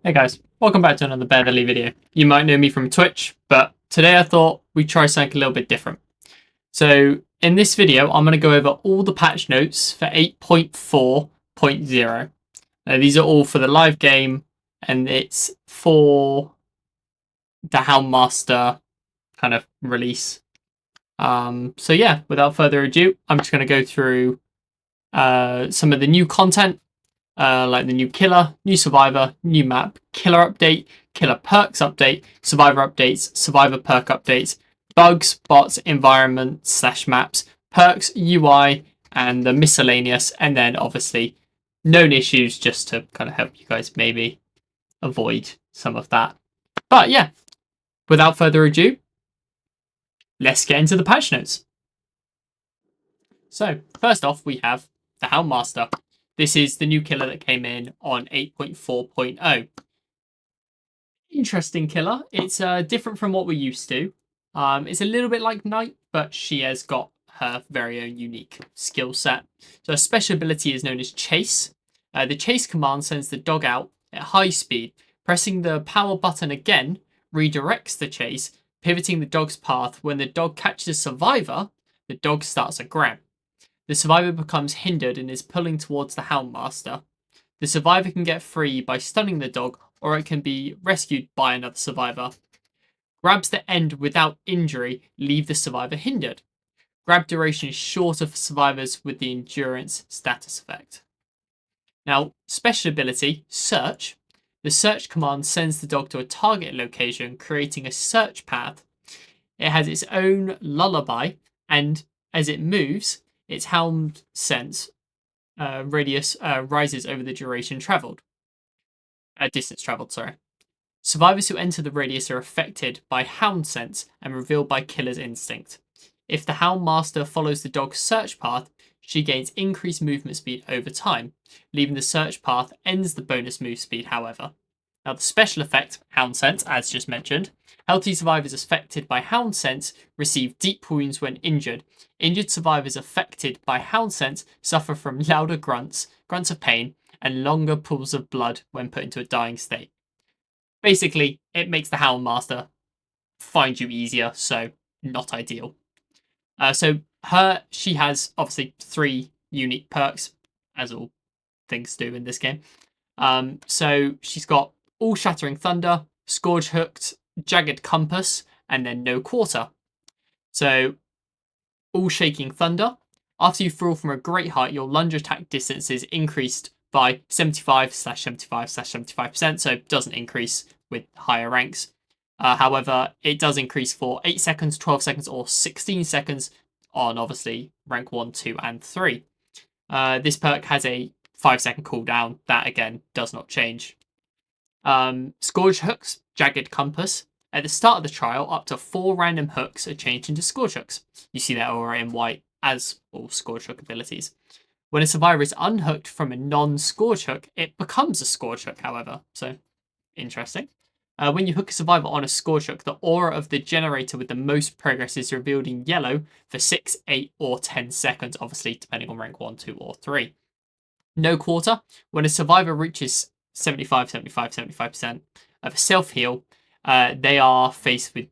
Hey guys, welcome back to another Bearly video. You might know me from Twitch, but today I thought we'd try something a little bit different. So in this video, I'm going to go over all the patch notes for 8.4.0. Now these are all for the live game, and it's for the Houndmaster kind of release. So yeah, without further ado, I'm just going to go through some of the new content, like the new killer, new survivor, new map, killer update, killer perks update, survivor updates, survivor perk updates, bugs, bots, environment slash maps, perks, UI, and the miscellaneous, and then obviously known issues just to kind of help you guys maybe avoid some of that. But yeah, without further ado, let's get into the patch notes. So first off, we have the Houndmaster. This is the new killer that came in on 8.4.0. Interesting killer. It's different from what we're used to. It's a little bit like Knight, but she has got her very own unique skill set. So her special ability is known as Chase. The Chase command sends the dog out at high speed. Pressing the power button again redirects the chase, pivoting the dog's path. When the dog catches a survivor, the dog starts a grab. The survivor becomes hindered and is pulling towards the Houndmaster. The survivor can get free by stunning the dog, or it can be rescued by another survivor. Grabs that end without injury leave the survivor hindered. Grab duration is shorter for survivors with the endurance status effect. Now, special ability, Search. The search command sends the dog to a target location, creating a search path. It has its own lullaby, and as it moves, its hound sense radius rises over the duration travelled. Distance travelled, sorry. Survivors who enter the radius are affected by hound sense and revealed by killer's instinct. If the Houndmaster follows the dog's search path, she gains increased movement speed over time. Leaving the search path ends the bonus move speed, however. Now, the special effect, Hound Sense, as just mentioned. Healthy survivors affected by Hound Sense receive deep wounds when injured. Injured survivors affected by Hound Sense suffer from louder grunts, grunts of pain, and longer pools of blood when put into a dying state. Basically, it makes the Houndmaster find you easier, so not ideal. She has obviously 3 unique perks, as all things do in this game. So she's got All Shattering Thunder, Scourge Hooked, Jagged Compass, and then No Quarter. So, All Shaking Thunder. After you fall from a great height, your lunge attack distance is increased by 75/75/75%, so it doesn't increase with higher ranks. However, it does increase for 8 seconds, 12 seconds, or 16 seconds on obviously rank 1, 2, and 3. This perk has a 5-second cooldown. That again does not change. Scourge Hooks, Jagged Compass. At the start of the trial, up to 4 random hooks are changed into Scourge Hooks. You see that aura in white, as all Scourge Hook abilities. When a survivor is unhooked from a non-Scourge Hook, it becomes a Scourge Hook, however. So, interesting. When you hook a survivor on a Scourge Hook, the aura of the generator with the most progress is revealed in yellow for 6, 8, or 10 seconds, obviously depending on rank 1, 2, or 3. No Quarter. When a survivor reaches 75% of a self-heal, they are faced with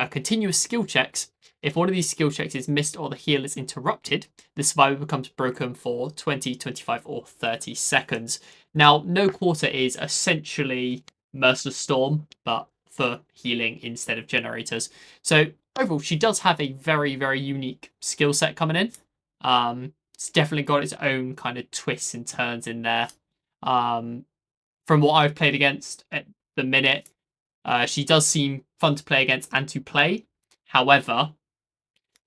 continuous skill checks. If one of these skill checks is missed or the heal is interrupted, the survivor becomes broken for 20, 25, or 30 seconds. Now, No Quarter is essentially Merciless Storm, but for healing instead of generators. So overall, she does have a very, very unique skill set coming in. It's definitely got its own kind of twists and turns in there. From what I've played against at the minute, she does seem fun to play against and to play. However,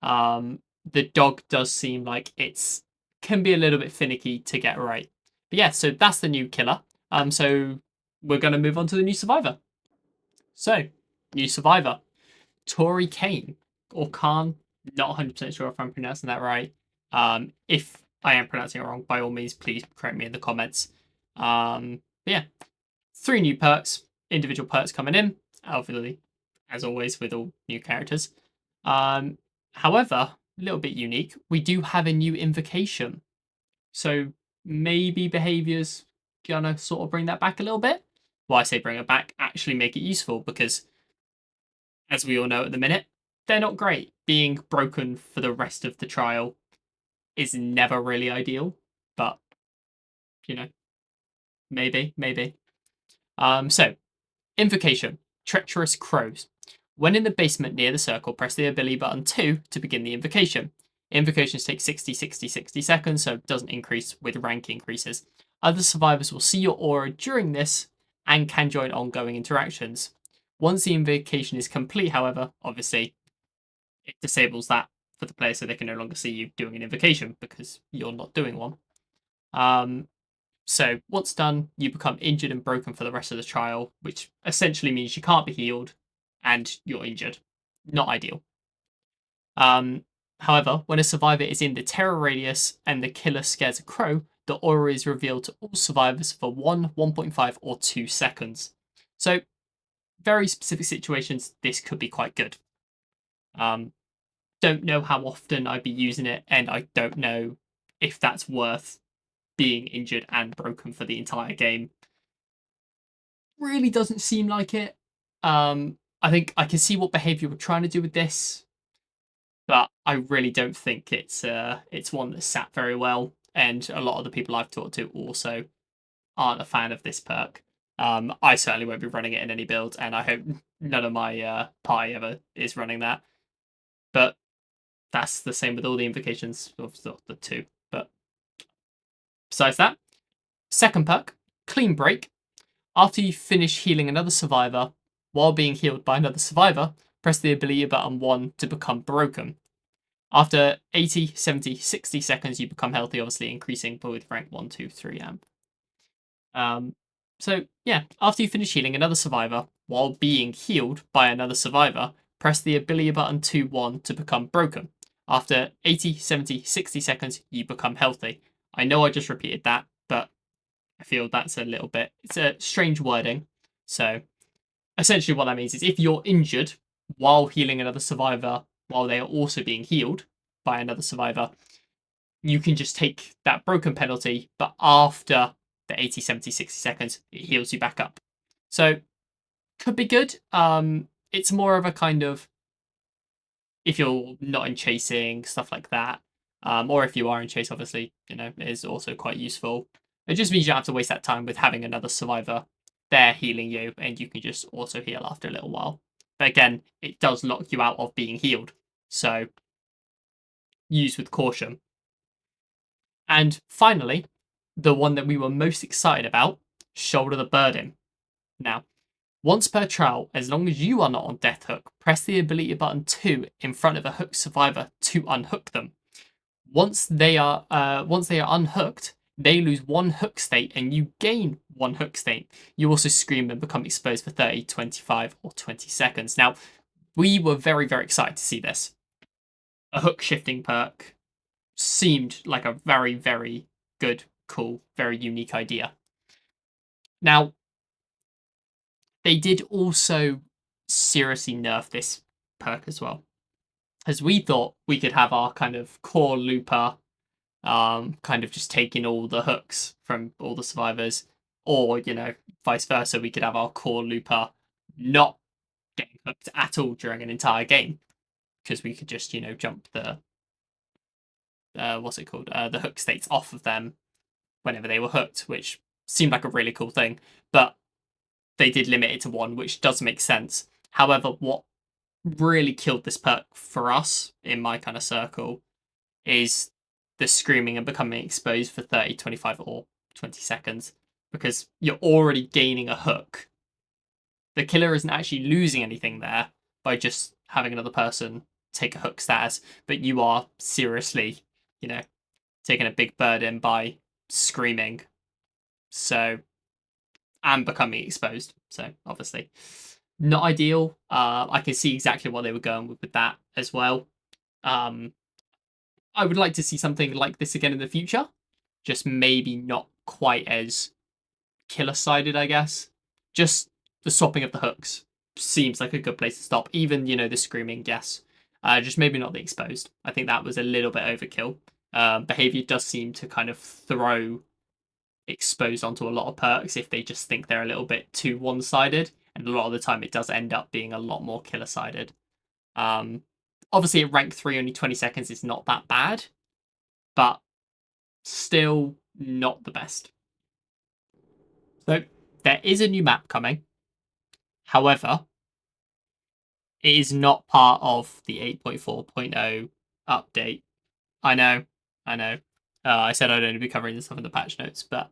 the dog does seem like it's can be a little bit finicky to get right. But yeah, so that's the new killer. So we're going to move on to the new survivor. So, new survivor, Taurie Cain or Khan. Not 100% sure if I'm pronouncing that right. If I am pronouncing it wrong, by all means, please correct me in the comments. But yeah, 3 new perks, individual perks coming in, obviously, as always with all new characters. However, a little bit unique, we do have a new invocation. So maybe behavior's gonna sort of bring that back a little bit. why I say bring it back, actually make it useful, because as we all know at the minute, they're not great. Being broken for the rest of the trial is never really ideal, but you know, maybe. So invocation, treacherous crows. When in the basement near the circle, press the ability button 2 to begin the invocation. Invocations take 60 seconds, so it doesn't increase with rank increases. Other survivors will see your aura during this and can join ongoing interactions. Once the invocation is complete, however, obviously it disables that for the player so they can no longer see you doing an invocation because you're not doing one. So once done, you become injured and broken for the rest of the trial, which essentially means you can't be healed and you're injured. Not ideal. However, when a survivor is in the terror radius and the killer scares a crow, the aura is revealed to all survivors for 1, 1.5, or 2 seconds. So, very specific situations, this could be quite good. Don't know how often I'd be using it, and I don't know if that's worth being injured and broken for the entire game. Really doesn't seem like it. I think I can see what behavior we're trying to do with this, but I really don't think it's one that's sat very well. And a lot of the people I've talked to also aren't a fan of this perk. I certainly won't be running it in any build, and I hope none of my party ever is running that. But that's the same with all the invocations of the two. But besides that, second perk, Clean Break. After you finish healing another survivor while being healed by another survivor, press the ability button 1 to become broken. After 80, 70, 60 seconds, you become healthy, obviously increasing with rank 1, 2, 3 amp. So, yeah, after you finish healing another survivor while being healed by another survivor, press the ability button 2, 1 to become broken. After 80, 70, 60 seconds, you become healthy. I know I just repeated that, but I feel that's a little bit, it's a strange wording. So, essentially what that means is if you're injured while healing another survivor while they are also being healed by another survivor, you can just take that broken penalty, but after the 80, 70, 60 seconds, it heals you back up. So, could be good. It's more of a kind of, if you're not in chasing, stuff like that, or if you are in chase, obviously, it is also quite useful. It just means you don't have to waste that time with having another survivor there healing you, and you can just also heal after a little while. But again, it does lock you out of being healed, so use with caution. And finally, the one that we were most excited about, Shoulder the Burden. Now, once per trial, as long as you are not on death hook, press the ability button 2 in front of a hooked survivor to unhook them. Once they are unhooked, they lose 1 hook state and you gain 1 hook state. You also scream and become exposed for 30, 25, or 20 seconds. Now, we were very, very excited to see this. A hook shifting perk seemed like a very, very good, cool, very unique idea. Now, they did also seriously nerf this perk as well, as we thought we could have our kind of core looper kind of just taking all the hooks from all the survivors, or vice versa, we could have our core looper not getting hooked at all during an entire game, because we could just jump the the hook states off of them whenever they were hooked, which seemed like a really cool thing. But they did limit it to 1, which does make sense. However, what really killed this perk for us in my kind of circle is the screaming and becoming exposed for 30, 25, or 20 seconds, because you're already gaining a hook. The killer isn't actually losing anything there by just having another person take a hook status, but you are seriously, taking a big burden by screaming. So, and becoming exposed. So, obviously, not ideal. I can see exactly what they were going with that as well. I would like to see something like this again in the future. Just maybe not quite as killer-sided, I guess. Just the swapping of the hooks seems like a good place to stop. Even, the screaming, yes. Just maybe not the exposed. I think that was a little bit overkill. Behavior does seem to kind of throw exposed onto a lot of perks if they just think they're a little bit too one-sided, and a lot of the time it does end up being a lot more killer-sided. Obviously at rank 3 only 20 seconds is not that bad, but still not the best. So there is a new map coming. However, it is not part of the 8.4.0 update. I know. I said I'd only be covering this stuff in the patch notes, but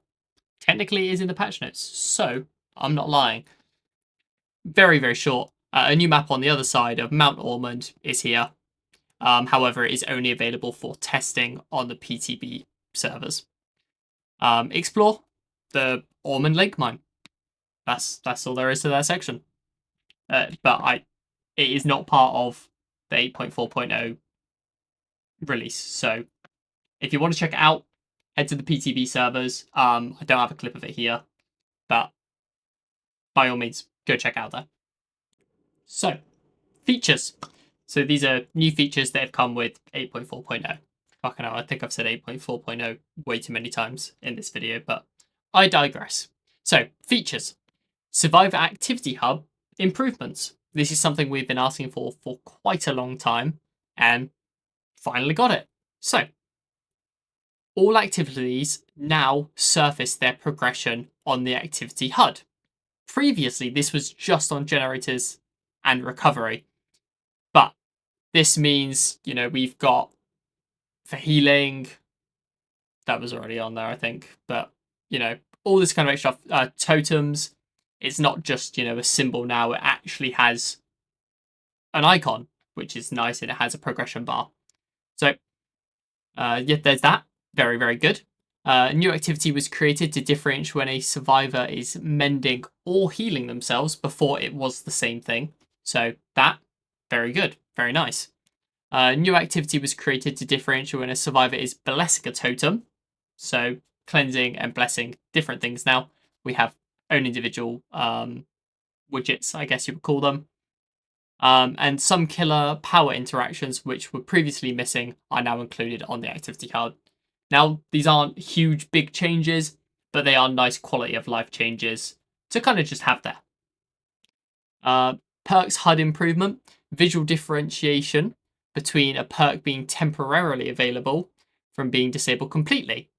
technically it is in the patch notes, so I'm not lying. Very, very short. A new map on the other side of Mount Ormond is here. However, it is only available for testing on the PTB servers. Explore the Ormond Lake Mine. That's all there is to that section. But it is not part of the 8.4.0 release. So if you want to check it out, head to the PTB servers. I don't have a clip of it here, but by all means, go check out there. So, features. So these are new features that have come with 8.4.0. Fucking hell, I think I've said 8.4.0 way too many times in this video, but I digress. So, features. Survivor Activity Hub improvements. This is something we've been asking for quite a long time, and finally got it. So, all activities now surface their progression on the activity HUD. Previously, this was just on generators and recovery, but this means, we've got for healing, that was already on there, I think, but, all this kind of extra stuff. Totems, it's not just, a symbol now, it actually has an icon, which is nice, and it has a progression bar. So, yeah, there's that. Very, very good. A new activity was created to differentiate when a survivor is mending or healing themselves. Before it was the same thing. So that, very good. Very nice. A new activity was created to differentiate when a survivor is blessing a totem. So cleansing and blessing, different things now. We have own individual widgets, I guess you would call them. And some killer power interactions which were previously missing are now included on the activity HUD. Now, these aren't huge, big changes, but they are nice quality of life changes to kind of just have there. Perks HUD improvement, visual differentiation between a perk being temporarily available from being disabled completely.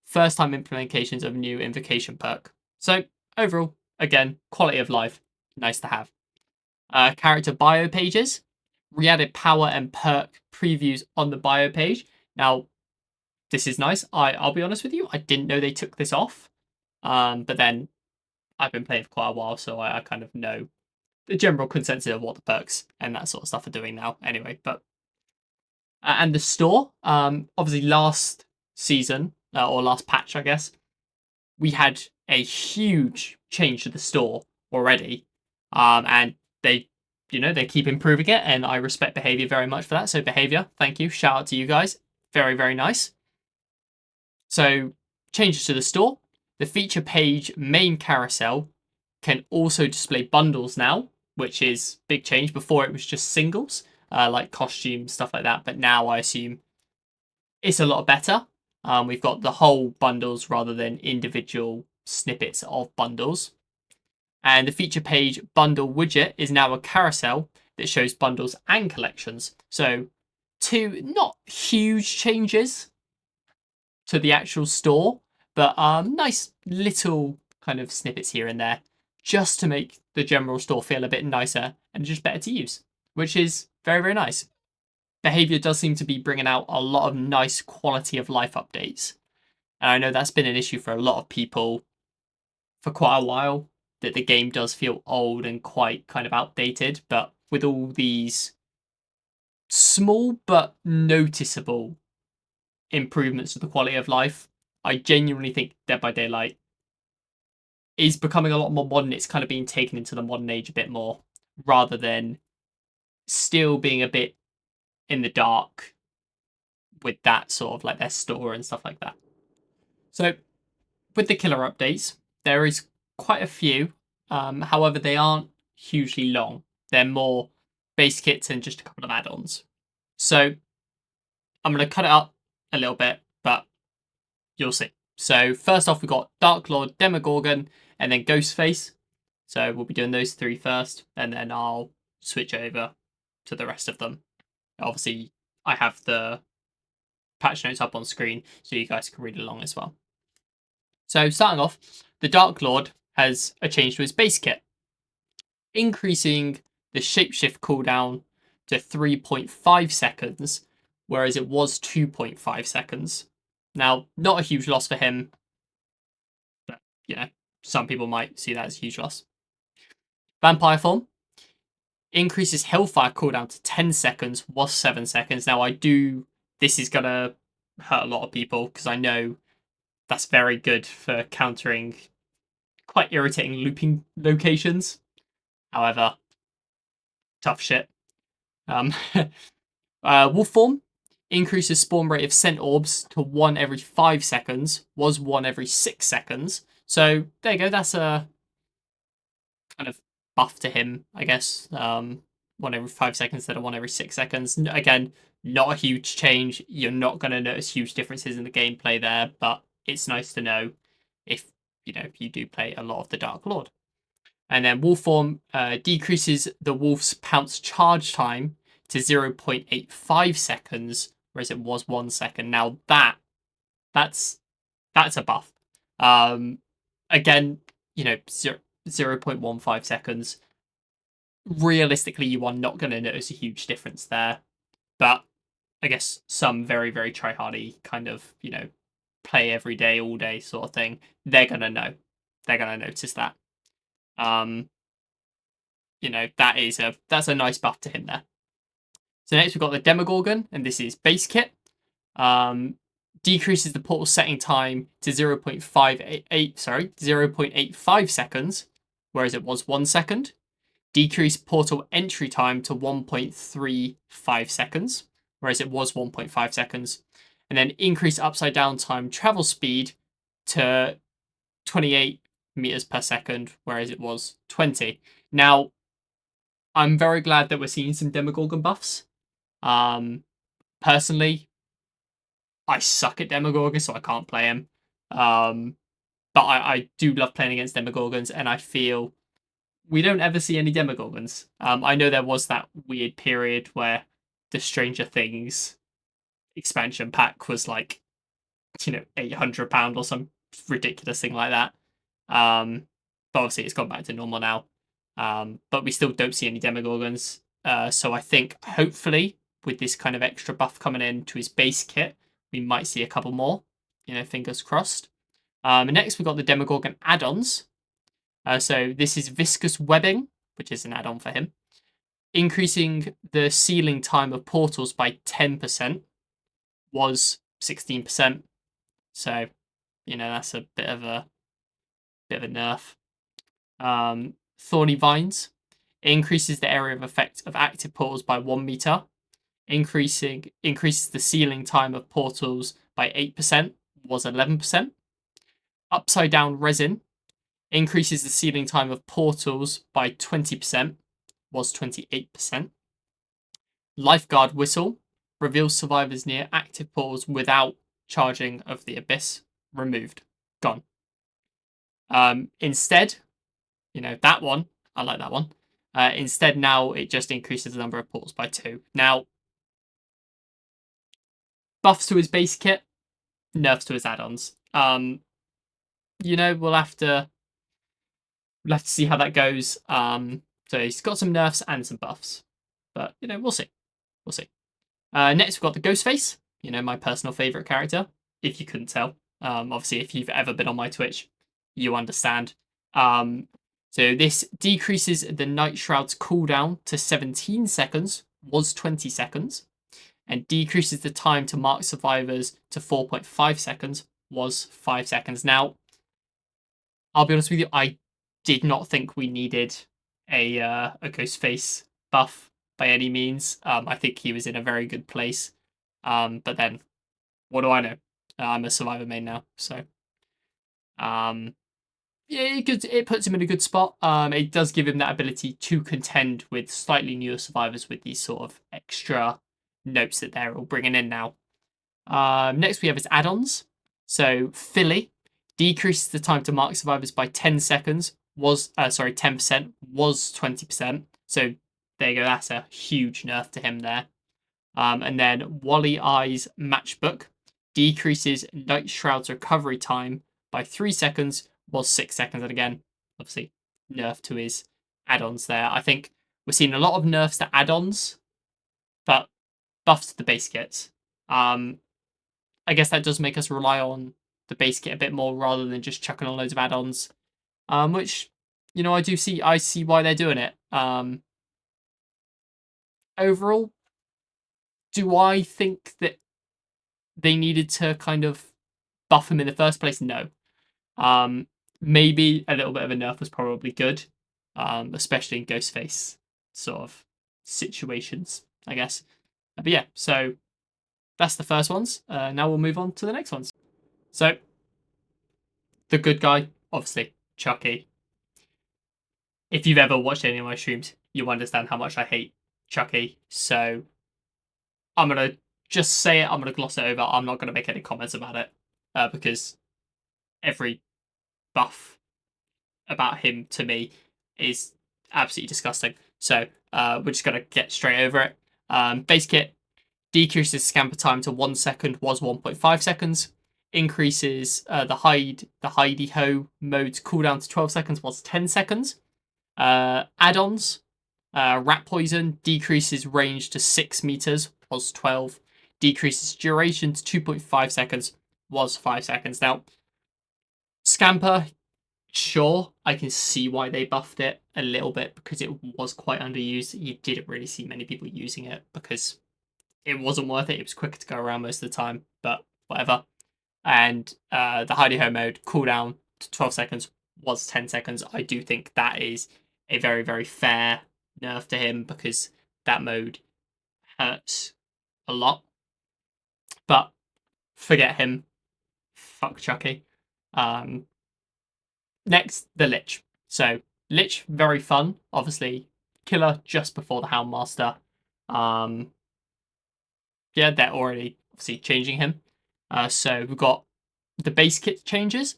First time implementations of new invocation perk. So, overall, again, quality of life, nice to have. Character bio pages, re-added power and perk previews on the bio page. Now, this is nice. I'll be honest with you, I didn't know they took this off. But then I've been playing for quite a while, so I kind of know the general consensus of what the perks and that sort of stuff are doing now. Anyway, but and the store, obviously last season or last patch, I guess, we had a huge change to the store already, and they keep improving it, and I respect Behavior very much for that. So Behavior, thank you, shout out to you guys, very, very nice. So changes to the store. The feature page main carousel can also display bundles now, which is big change. Before it was just singles, like costumes, stuff like that. But now I assume it's a lot better. We've got the whole bundles rather than individual snippets of bundles. And the feature page bundle widget is now a carousel that shows bundles and collections. So two not huge changes to the actual store, but nice little kind of snippets here and there just to make the general store feel a bit nicer and just better to use, which is very, very nice. Behavior does seem to be bringing out a lot of nice quality of life updates. And I know that's been an issue for a lot of people for quite a while, that the game does feel old and quite kind of outdated, but with all these small but noticeable improvements to the quality of life, I genuinely think Dead by Daylight is becoming a lot more modern. It's kind of being taken into the modern age a bit more, rather than still being a bit in the dark with that sort of like their store and stuff like that. So with the killer updates, there is quite a few. However, they aren't hugely long. They're more base kits and just a couple of add-ons. So I'm going to cut it up a little bit, but you'll see. So first off, we got Dark Lord, Demogorgon, and then Ghostface. So we'll be doing those 3 first, and then I'll switch over to the rest of them. Obviously, I have the patch notes up on screen so you guys can read along as well. So starting off, the Dark Lord has a change to his base kit, increasing the shapeshift cooldown to 3.5 seconds, whereas it was 2.5 seconds. Now, not a huge loss for him, but, some people might see that as a huge loss. Vampire form increases Hellfire cooldown to 10 seconds, was 7 seconds. Now, this is going to hurt a lot of people because I know that's very good for countering quite irritating looping locations. However, tough shit. Wolf form increases spawn rate of scent orbs to 1 every 5 seconds, was 1 every 6 seconds. So there you go, that's a kind of buff to him, I guess. 1 every 5 seconds instead of 1 every 6 seconds. Again, not a huge change. You're not going to notice huge differences in the gameplay there, but it's nice to know if you do play a lot of the Dark Lord. And then Wolf form decreases the Wolf's pounce charge time to 0.85 seconds, whereas it was 1 second. Now that's a buff. Again, 0.15 seconds. Realistically, you are not going to notice a huge difference there. But I guess some very, very tryhardy kind of, play every day, all day sort of thing, they're going to know. They're going to notice that. That's a nice buff to him there. So next we've got the Demogorgon, and this is base kit. Decreases the portal setting time to 0.85 seconds, whereas it was 1 second. Decrease portal entry time to 1.35 seconds, whereas it was 1.5 seconds. And then increase upside down time travel speed to 28 meters per second, whereas it was 20. Now, I'm very glad that we're seeing some Demogorgon buffs. Personally, I suck at Demogorgon, so I can't play him. But I do love playing against Demogorgons, and I feel we don't ever see any Demogorgons. I know there was that weird period where the Stranger Things expansion pack was like, £800 or some ridiculous thing like that. But obviously it's gone back to normal now. But we still don't see any Demogorgons. So I think hopefully with this kind of extra buff coming in to his base kit, we might see a couple more. Fingers crossed. Next we got the Demogorgon add-ons. So this is Viscous Webbing, which is an add-on for him. Increasing the sealing time of portals by 10%, was 16%. So, that's a bit of a nerf. Thorny Vines increases the area of effect of active portals by 1 meter. Increases the sealing time of portals by 8%, was 11%. Upside Down Resin increases the sealing time of portals by 20%, was 28%. Lifeguard Whistle reveals survivors near active portals without charging of the abyss. Removed. Gone. Instead, that one, I like that one. Instead, now it just increases the number of portals by 2. Now, buffs to his base kit, nerfs to his add-ons. We'll have to see how that goes. So he's got some nerfs and some buffs, but we'll see. Next we've got the Ghostface. My personal favorite character, if you couldn't tell. Obviously, if you've ever been on my Twitch, you understand. So this decreases the Night Shroud's cooldown to 17 seconds, was 20 seconds, and decreases the time to mark survivors to 4.5 seconds, was 5 seconds. Now, I'll be honest with you, I did not think we needed a Ghostface buff by any means. I think he was in a very good place. But then, what do I know? I'm a Survivor main now, so it puts him in a good spot. It does give him that ability to contend with slightly newer survivors with these sort of extra notes that they're all bringing in now. Next we have his add-ons. So Philly decreases the time to mark survivors by 10 seconds, 10%, was 20%. So there you go, that's a huge nerf to him there. And then Wally Eye's matchbook decreases Night Shroud's recovery time by 3 seconds, was 6 seconds. And again, obviously, nerf to his add-ons there. I think we're seeing a lot of nerfs to add-ons, but buffs to the base kits. I guess that does make us rely on the base kit a bit more rather than just chucking on loads of add-ons. Which, I see why they're doing it. Overall, do I think that they needed to kind of buff him in the first place? No. Maybe a little bit of a nerf was probably good, especially in Ghostface sort of situations, I guess. But yeah, so that's the first ones. Now we'll move on to the next ones. So, the good guy, obviously, Chucky. If you've ever watched any of my streams, you'll understand how much I hate Chucky. So, I'm going to just say it, I'm going to gloss it over. I'm not going to make any comments about it because every buff about him to me is absolutely disgusting. So, we're just going to get straight over it. Base kit decreases scamper time to 1 second, was 1.5 seconds. Increases the hidey ho mode's cooldown to 12 seconds, was 10 seconds. Add-ons, rat poison decreases range to 6 meters, was 12. Decreases duration to 2.5 seconds, was 5 seconds. Now, scamper, sure, I can see why they buffed it a little bit because it was quite underused. You didn't really see many people using it because it wasn't worth it. It was quicker to go around most of the time, but whatever. And the hidey ho mode cooldown to 12 seconds, was 10 seconds. I do think that is a very, very fair nerf to him because that mode hurts a lot. But forget him. Fuck Chucky. Next, the Lich. So, Lich, very fun. Obviously, killer just before the Houndmaster. Yeah, they're already obviously changing him. So we've got the base kit changes.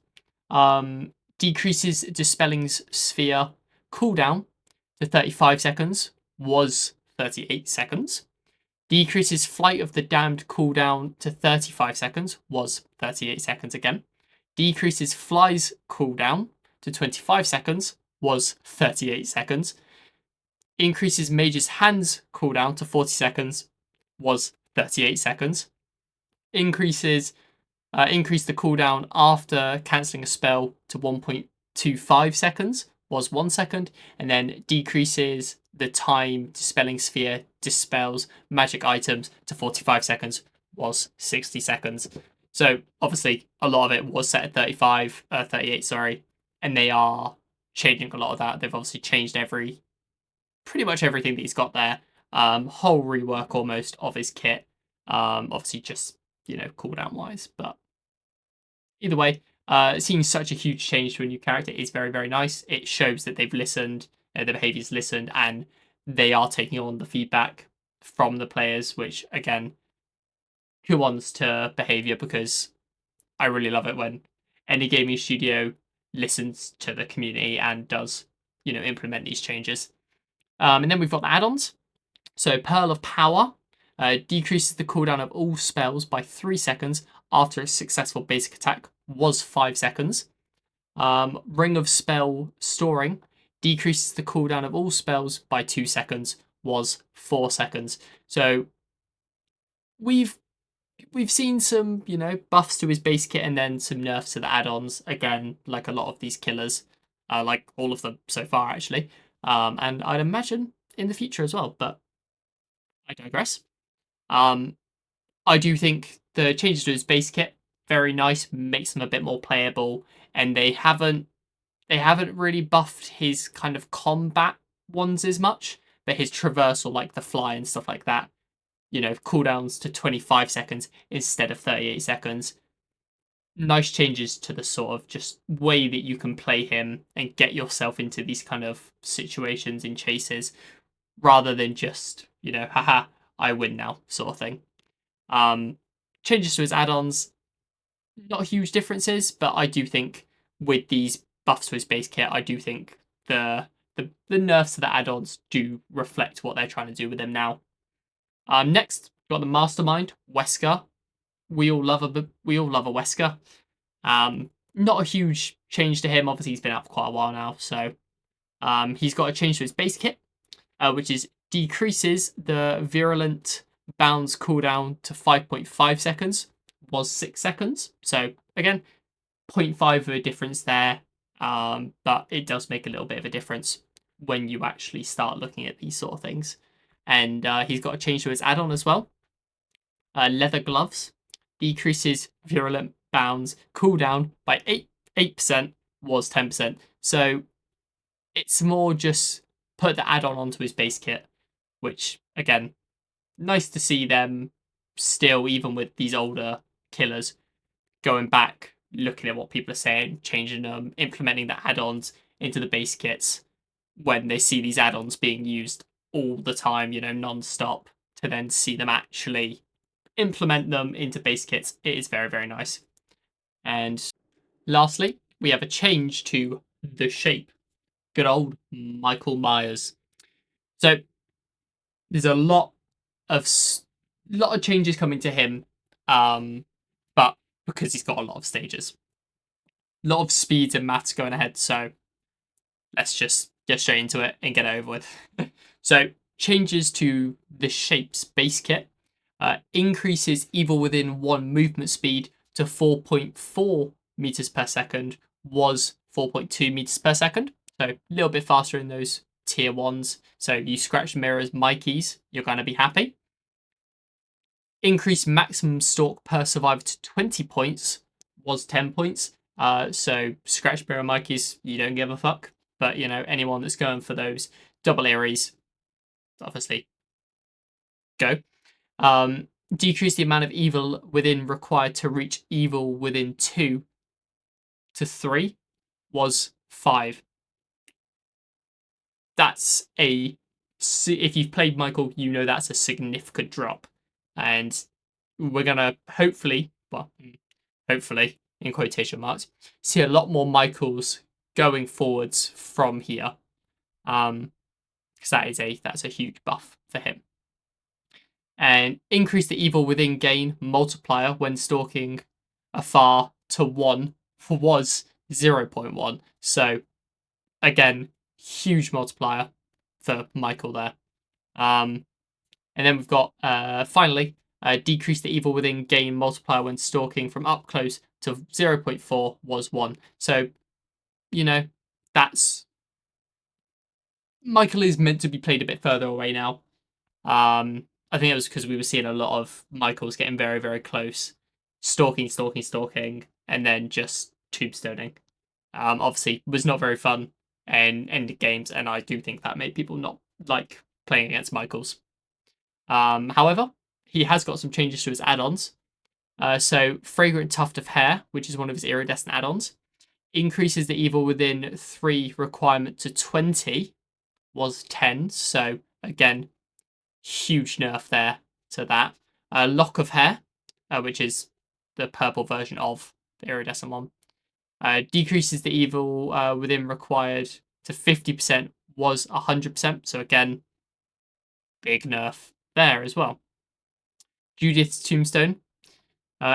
Decreases Dispelling's sphere cooldown to 35 seconds, was 38 seconds. Decreases Flight of the Damned cooldown to 35 seconds, was 38 seconds again. Decreases Fly's cooldown to 25 seconds, was 38 seconds. Increases Mage's Hand's cooldown to 40 seconds, was 38 seconds. Increase the cooldown after cancelling a spell to 1.25 seconds, was 1 second, and then decreases the time Dispelling Sphere dispels magic items to 45 seconds, was 60 seconds. So obviously a lot of it was set at 38, sorry, and they are changing a lot of that. They've obviously changed pretty much everything that he's got there. Whole rework almost of his kit. Obviously just, cooldown wise, but either way, seeing such a huge change to a new character is very, very nice. It shows that they've listened, the behavior's listened, and they are taking on the feedback from the players, which again, kudos to behavior because I really love it when any gaming studio listens to the community and does, implement these changes. And then we've got the add-ons. So Pearl of Power decreases the cooldown of all spells by 3 seconds after a successful basic attack, was 5 seconds. Ring of Spell Storing decreases the cooldown of all spells by 2 seconds, was 4 seconds. So we've seen some, buffs to his base kit and then some nerfs to the add-ons. Again, like a lot of these killers, like all of them so far, actually. And I'd imagine in the future as well, but I digress. I do think the changes to his base kit, very nice, makes them a bit more playable, and they haven't really buffed his kind of combat ones as much, but his traversal, like the fly and stuff like that, cooldowns to 25 seconds instead of 38 seconds. Nice changes to the sort of just way that you can play him and get yourself into these kind of situations in chases, rather than just, haha, I win now sort of thing. Changes to his add-ons. not huge differences, but I do think with these buffs to his base kit, I do think the nerfs to the add-ons do reflect what they're trying to do with him now. Next, we've got the Mastermind, Wesker. We all love a Wesker. Not a huge change to him. Obviously, he's been out for quite a while now, so he's got a change to his base kit, which is decreases the virulent bounds cooldown to 5.5 seconds. Was 6 seconds. So again, 0.5 of a difference there, but it does make a little bit of a difference when you actually start looking at these sort of things. And he's got a change to his add-on as well. Leather gloves decreases virulent bounds cooldown by 8%, was 10%. So it's more just put the add-on onto his base kit, which again, nice to see them still, even with these older killers, going back, looking at what people are saying, changing them, implementing the add-ons into the base kits when they see these add-ons being used all the time, non-stop, to then see them actually implement them into base kits. It is very, very nice. And lastly, we have a change to the shape. Good old Michael Myers. So there's a lot of changes coming to him, but because he's got a lot of stages, a lot of speeds and maths going ahead. So let's just get straight into it and get it over with. So changes to the shape's base kit, increases evil within 1 movement speed to 4.4 meters per second, was 4.2 meters per second. So a little bit faster in those tier 1s. So you scratch mirrors Mikeys, you're going to be happy. Increase maximum stalk per survivor to 20 points, was 10 points. So scratch mirror Mikeys, you don't give a fuck. But, anyone that's going for those double Aries, obviously, go. Decrease the amount of evil within required to reach evil within 2 to 3, was 5. That's if you've played Michael, you know that's a significant drop. And we're going to hopefully, in quotation marks, see a lot more Michaels going forwards from here. Because that's a huge buff for him. And increase the evil within gain multiplier when stalking afar to 1 was 0.1. So again, huge multiplier for Michael there. And then we've got finally decrease the evil within gain multiplier when stalking from up close to 0.4, was 1. So that's Michael is meant to be played a bit further away now. I think it was because we were seeing a lot of Michaels getting very, very close, stalking, and then just tombstoning. Obviously, was not very fun and ended games, and I do think that made people not like playing against Michaels. However, he has got some changes to his add-ons. So, Fragrant Tuft of Hair, which is one of his iridescent add-ons, increases the evil within 3 requirement to 20, was 10. So, again, huge nerf there to that. Lock of Hair, which is the purple version of the iridescent one, decreases the evil within required to 50%, was 100%. So again, big nerf there as well. Judith's Tombstone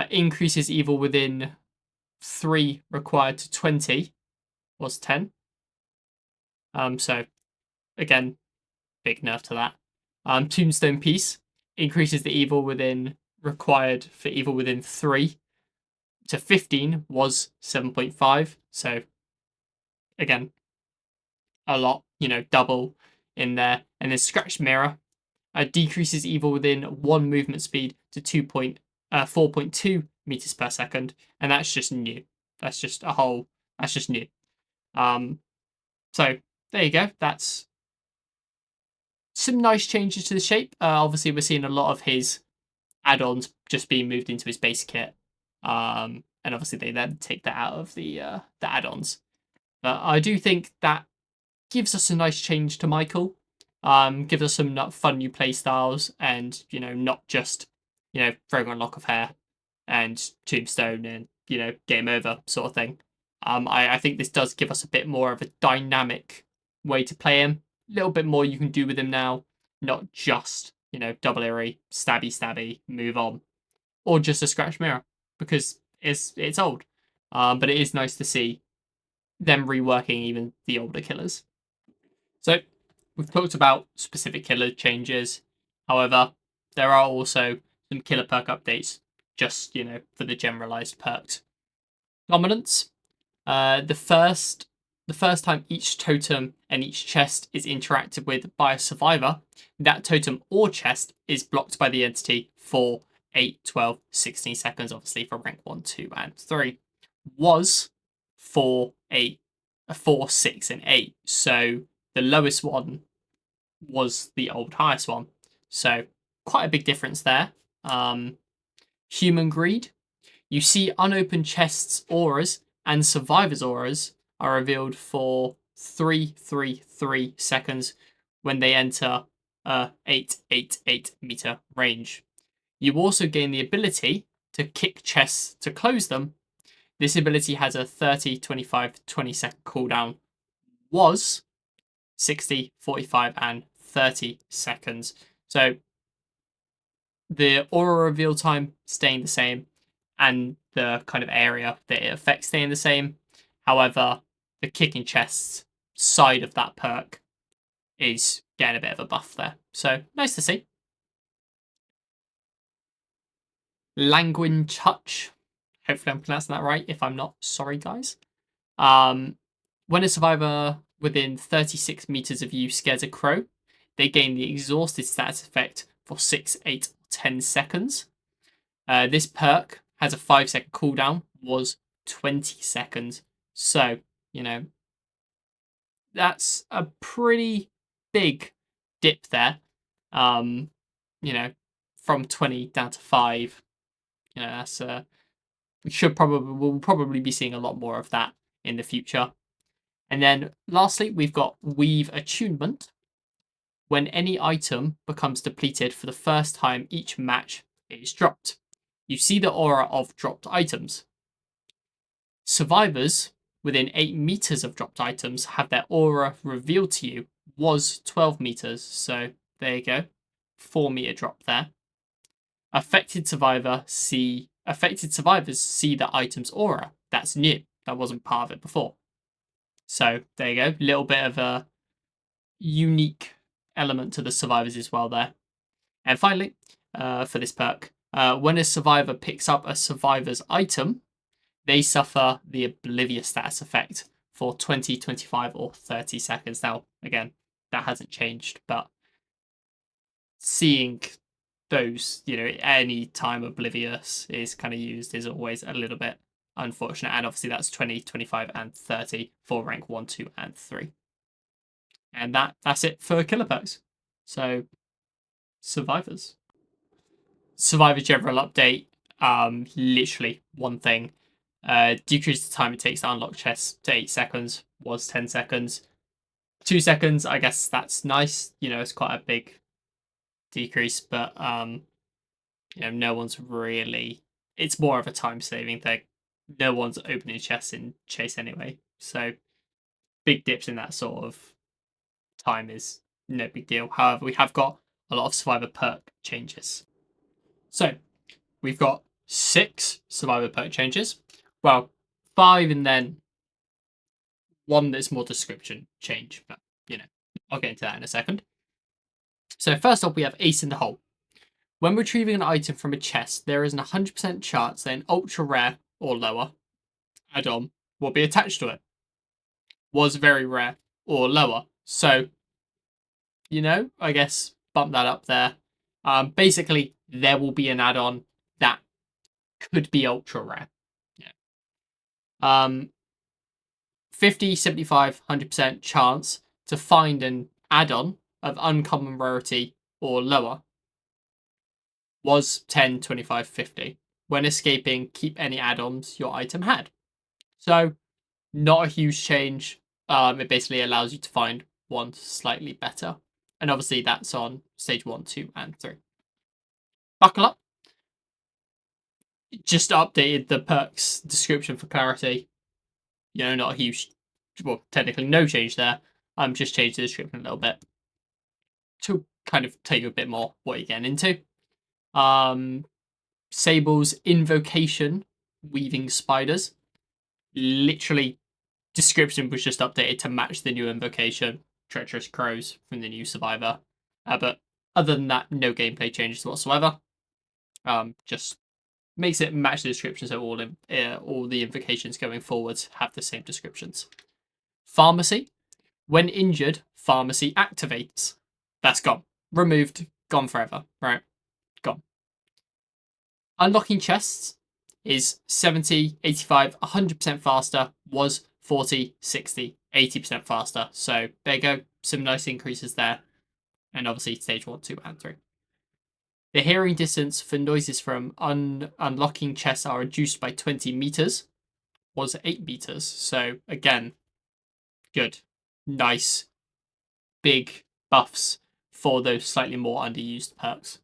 increases evil within 3 required to 20, was 10. So again, big nerf to that. Tombstone Piece increases the evil within required for evil within 3 to 15, was 7.5. So again, a lot, double in there. And then Scratch Mirror decreases evil within 1 movement speed to 4.2 meters per second. And that's just new. That's just new. So there you go. That's some nice changes to the shape. Obviously, we're seeing a lot of his add-ons just being moved into his base kit. And obviously, they then take that out of the add-ons. But I do think that gives us a nice change to Michael. Gives us some fun new play styles, and not just Fragrant Lock of Hair and Tombstone and game over sort of thing. I think this does give us a bit more of a dynamic way to play him. A little bit more you can do with him now, not just double eerie, stabby stabby, move on, or just a scratch mirror because it's old. But it is nice to see them reworking even the older killers. So we've talked about specific killer changes. However, there are also some killer perk updates just, for the generalized perks. Dominance. The first time each totem and each chest is interacted with by a survivor, that totem or chest is blocked by the entity for 8, 12, 16 seconds, obviously for rank 1, 2, and 3. Was 4, 8, 4, 6, and 8. So the lowest one was the old highest one. So quite a big difference there. Human greed. You see unopened chests auras and survivors auras are revealed for 3, 3, 3 seconds when they enter a 8, 8, 8 meter range. You also gain the ability to kick chests to close them. This ability has a 30, 25, 20 second cooldown. Was 60, 45, and 30 seconds. So the aura reveal time staying the same and the kind of area that it affects staying the same. However, the kicking chests side of that perk is getting a bit of a buff there. So nice to see. Languin Touch. Hopefully I'm pronouncing that right. If I'm not, sorry guys. When a survivor within 36 meters of you scares a crow, they gain the exhausted status effect for 6, 8, 10 seconds. This perk has a 5-second cooldown, was 20 seconds. So, that's a pretty big dip there. From 20 down to 5. That's we'll probably be seeing a lot more of that in the future. And then lastly, we've got Weave Attunement. When any item becomes depleted for the first time each match, it is dropped. You see the aura of dropped items. Survivors within 8 meters of dropped items have their aura revealed to you. Was 12 meters, so there you go. 4 meter drop there. Affected survivors see the item's aura. That's new. That wasn't part of it before. So there you go. Little bit of a unique element to the survivors as well there. And finally, for this perk, when a survivor picks up a survivor's item, they suffer the Oblivious status effect for 20, 25, or 30 seconds. Now, again, that hasn't changed, but seeing those, any time Oblivious is kind of used is always a little bit unfortunate. And obviously that's 20, 25, and 30 for rank 1, 2, and 3. And that's it for killer perks. So, survivors. Survivor general update. Literally one thing. Decrease the time it takes to unlock chests to 8 seconds. Was 10 seconds. 2 seconds, I guess that's nice. It's quite a big decrease, but no one's really. It's more of a time saving thing. No one's opening chests in Chase anyway, so big dips in that sort of time is no big deal. However, we have got a lot of survivor perk changes. So we've got 6 survivor perk changes. Well, 5 and then one that's more description change, but I'll get into that in a second. So first off, we have Ace in the Hole. When retrieving an item from a chest, there is an 100% chance that an ultra rare or lower add-on will be attached to it. Was very rare or lower. So, I guess bump that up there. Basically, there will be an add-on that could be ultra rare. Yeah. 50, 75, 100% chance to find an add-on of uncommon rarity or lower. Was 10, 25, 50. When escaping, keep any add-ons your item had. So, not a huge change. It basically allows you to find one slightly better. And obviously that's on stage 1, 2, and 3. Buckle up. Just updated the perks description for clarity. Not a huge, well, technically no change there. Just changed the description a little bit to kind of tell you a bit more what you're getting into. Sable's invocation, weaving spiders. Literally, description was just updated to match the new invocation, treacherous crows from the new survivor. But other than that, no gameplay changes whatsoever. Just makes it match the description, so all the invocations going forwards have the same descriptions. Pharmacy. When injured, pharmacy activates. That's gone. Removed. Gone forever. Right? Gone. Unlocking chests is 70, 85, 100% faster. Was 40, 60, 80% faster. So there you go. Some nice increases there. And obviously stage 1, 2, and 3. The hearing distance for noises from unlocking chests are reduced by 20 meters. Was 8 meters. So again, good. Nice. Big buffs for those slightly more underused perks.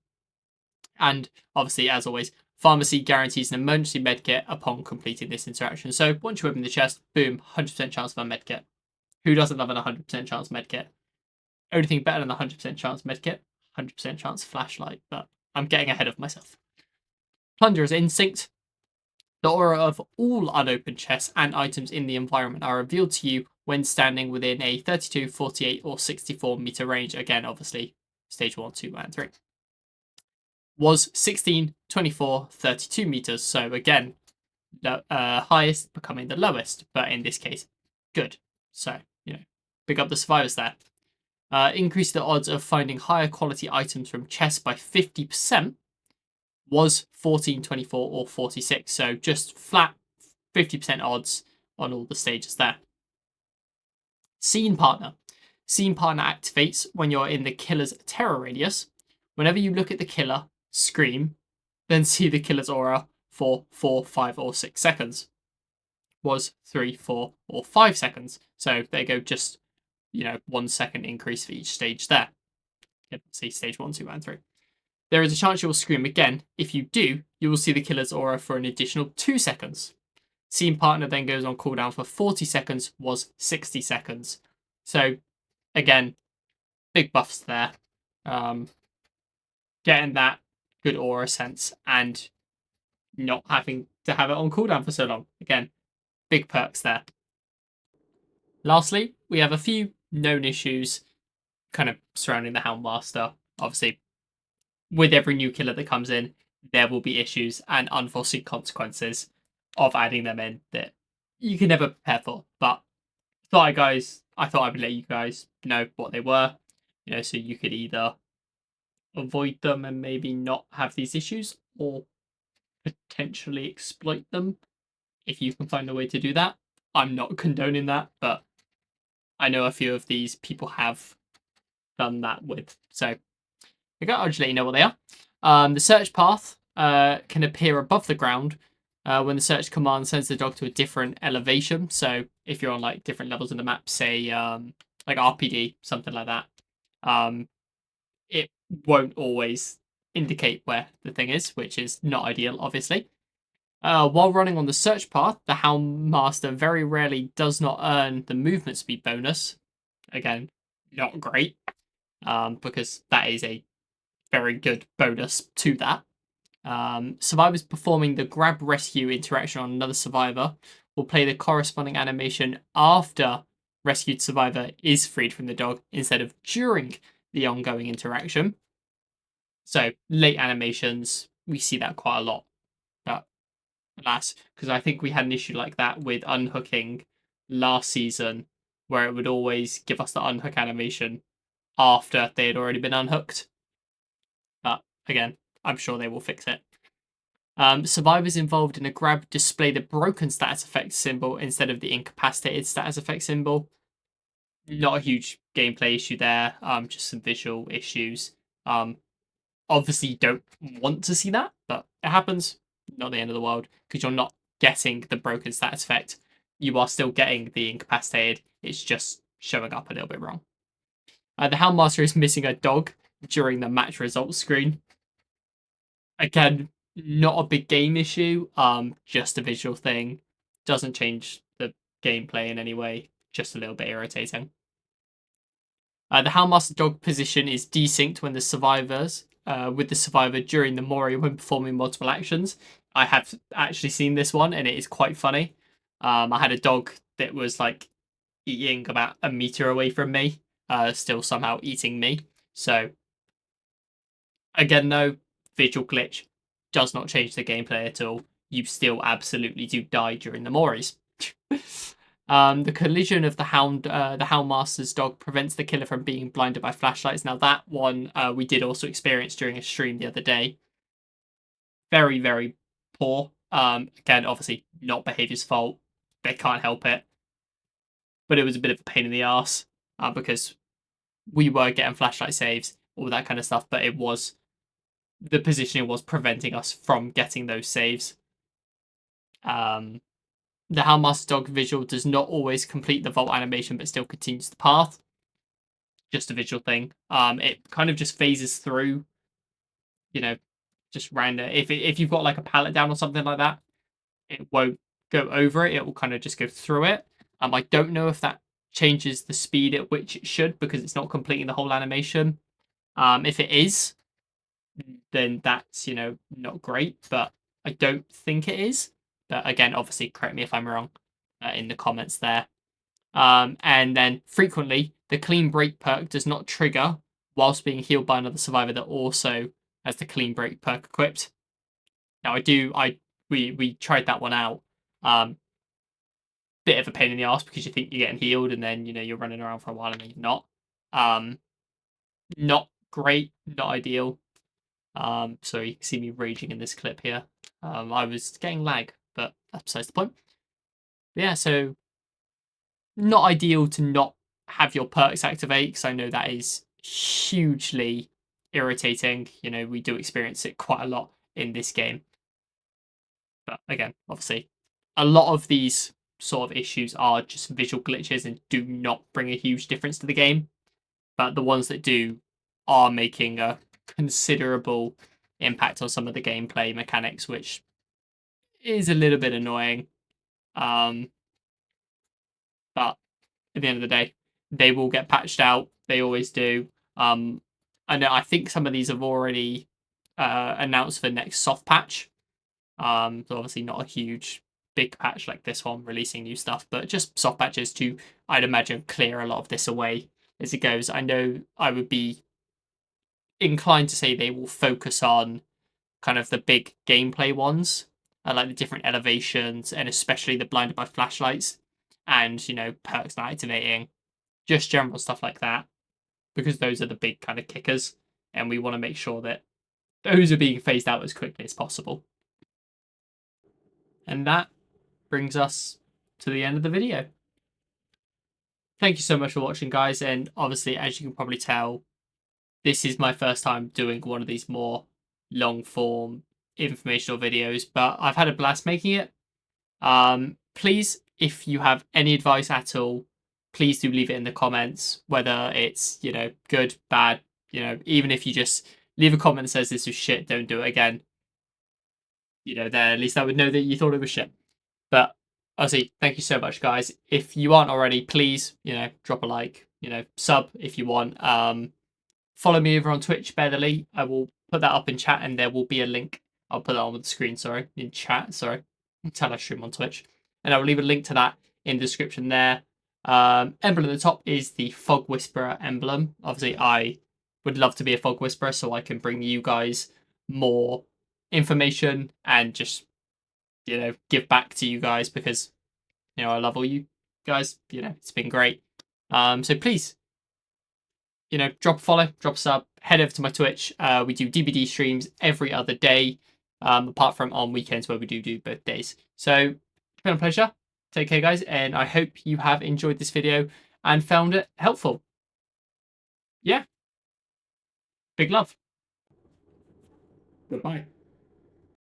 And obviously, as always, pharmacy guarantees an emergency medkit upon completing this interaction. So once you open the chest, boom, 100% chance of a medkit. Who doesn't love an 100% chance medkit? Only thing better than a 100% chance medkit, 100% chance flashlight, but I'm getting ahead of myself. Plunderer's Instinct. The aura of all unopened chests and items in the environment are revealed to you when standing within a 32, 48, or 64 meter range. Again, obviously, stage 1, 2, and 3. Was 16, 24, 32 meters. So again, the highest becoming the lowest, but in this case, good. So, pick up the survivors there. Increase the odds of finding higher quality items from chests by 50%. Was 14, 24, or 46. So just flat 50% odds on all the stages there. Scene Partner. Scene Partner activates when you're in the killer's terror radius. Whenever you look at the killer, scream, then see the killer's aura for 4, 5, or 6 seconds. Was 3, 4, or 5 seconds. So there you go, just 1 second increase for each stage there. You can see stage 1, 2, and 3. There is a chance you will scream again. If you do, you will see the killer's aura for an additional 2 seconds. Scene Partner then goes on cooldown for 40 seconds, was 60 seconds. So, again, big buffs there. Getting that good aura sense and not having to have it on cooldown for so long. Again, big perks there. Lastly, we have a few known issues kind of surrounding the Houndmaster. Obviously, with every new killer that comes in, there will be issues and unforeseen consequences of adding them in that you can never prepare for. But I thought I would let you guys know what they were, so you could either avoid them and maybe not have these issues, or potentially exploit them if you can find a way to do that. I'm not condoning that, but I know a few of these people have done that with. So I'll just let you know what they are. The search path can appear above the ground when the search command sends the dog to a different elevation. So if you're on different levels of the map, say like RPD, something like that, it won't always indicate where the thing is, which is not ideal, obviously. While running on the search path, the Houndmaster very rarely does not earn the movement speed bonus. Again, not great, because that is a very good bonus to that. Survivors performing the grab rescue interaction on another survivor will play the corresponding animation after rescued survivor is freed from the dog instead of during the ongoing interaction. So late animations, we see that quite a lot. But alas, because I think we had an issue like that with unhooking last season, where it would always give us the unhook animation after they had already been unhooked. But again, I'm sure they will fix it. Survivors involved in a grab display the broken status effect symbol instead of the incapacitated status effect symbol. Not a huge gameplay issue there, just some visual issues. Obviously, you don't want to see that, but it happens. Not the end of the world, because you're not getting the broken status effect. You are still getting the incapacitated. It's just showing up a little bit wrong. The Houndmaster is missing a dog during the match results screen. Again, Not a big game issue, just a visual thing. Doesn't change the gameplay in any way, just a little bit irritating. The Houndmaster dog position is desynced when the survivors with the survivor during the Mori when performing multiple actions. I have actually seen this one and it is quite funny. I had a dog that was like eating about a meter away from me, still somehow eating me. So again, though, visual glitch does not change the gameplay at all. You still absolutely do die during the Moris. The collision of the Houndmaster's dog prevents the killer from being blinded by flashlights. Now that one we did also experience during a stream the other day. Very, very poor. Again, obviously not behavior's fault. They can't help it. But it was a bit of a pain in the ass because we were getting flashlight saves, all that kind of stuff. But it was the positioning was preventing us from getting those saves. The Houndmaster dog visual does not always complete the vault animation, but still continues the path. Just a visual thing. It kind of just phases through, just random. If you've got like a pallet down or something like that, it won't go over it. It will kind of just go through it. I don't know if that changes the speed at which it should because it's not completing the whole animation. If it is, then that's not great. But I don't think it is. But again, obviously, correct me if I'm wrong in the comments there. And then frequently, the clean break perk does not trigger whilst being healed by another survivor that also has the clean break perk equipped. Now, we tried that one out. Bit of a pain in the ass because you think you're getting healed and then you're running around for a while and then you're not. Not great, not ideal. So you can see me raging in this clip here. I was getting lag, but that's besides the point. Yeah, so not ideal to not have your perks activate because I know that is hugely irritating. We do experience it quite a lot in this game. But again, obviously, a lot of these sort of issues are just visual glitches and do not bring a huge difference to the game. But the ones that do are making a considerable impact on some of the gameplay mechanics, which is a little bit annoying. But at the end of the day, they will get patched out. They always do. I think some of these have already announced for next soft patch. So obviously not a huge big patch like this one releasing new stuff, but just soft patches to, I'd imagine, clear a lot of this away as it goes. I know I would be inclined to say they will focus on kind of the big gameplay ones, like the different elevations and especially the blinded by flashlights and perks not activating, just general stuff like that, because those are the big kind of kickers, and we want to make sure that those are being phased out as quickly as possible. And that brings us to the end of the video. Thank you so much for watching, guys, and obviously, as you can probably tell, this is my first time doing one of these more long form informational videos, but I've had a blast making it. Please, if you have any advice at all, please do leave it in the comments, whether it's good, bad, even if you just leave a comment that says this was shit, don't do it again, there at least I would know that you thought it was shit. But obviously, thank you so much, guys. If you aren't already, please drop a like, sub if you want. Follow me over on Twitch, Bedley. I will put that up in chat, and there will be a link. I'll put that on the screen, sorry, in chat, sorry, until I stream on Twitch. And I will leave a link to that in the description there. Emblem at the top is the Fog Whisperer emblem. Obviously, I would love to be a Fog Whisperer so I can bring you guys more information and just, give back to you guys because, I love all you guys. It's been great. So please, drop a follow, drop a sub, head over to my Twitch. We do DBD streams every other day, apart from on weekends where we do both days. So it's been a pleasure. Take care, guys, and I hope you have enjoyed this video and found it helpful. Yeah. Big love. Goodbye.